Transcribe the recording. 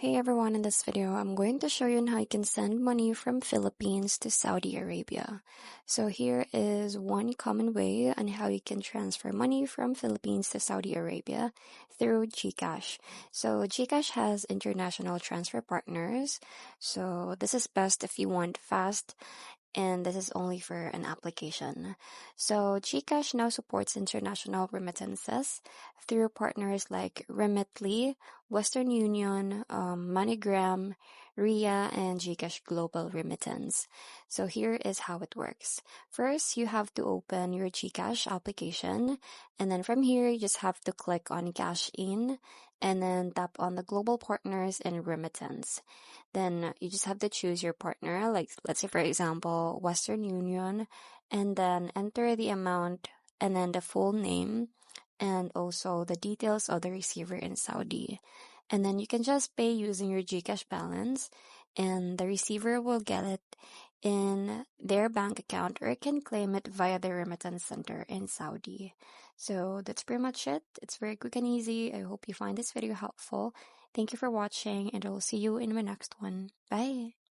Hey everyone, in this video, I'm going to show you on how you can send money from Philippines to Saudi Arabia. So here is one common way on how you can transfer money from Philippines to Saudi Arabia through GCash. So GCash has international transfer partners. So this is best if you want fast, and this is only for an application. So GCash now supports international remittances through partners like Remitly, Western Union, MoneyGram, RIA, and GCash Global Remittance. So here is how it works. First, you have to open your GCash application, and then from here, you just have to click on Cash In, and then tap on the Global Partners and Remittance. Then you just have to choose your partner, like let's say for example, Western Union, and then enter the amount and then the full name and also the details of the receiver in Saudi. And then you can just pay using your GCash balance, and the receiver will get it in their bank account or can claim it via the remittance center in Saudi. So that's pretty much it. It's very quick and easy. I hope you find this video helpful. Thank you for watching, and I will see you in my next one. Bye!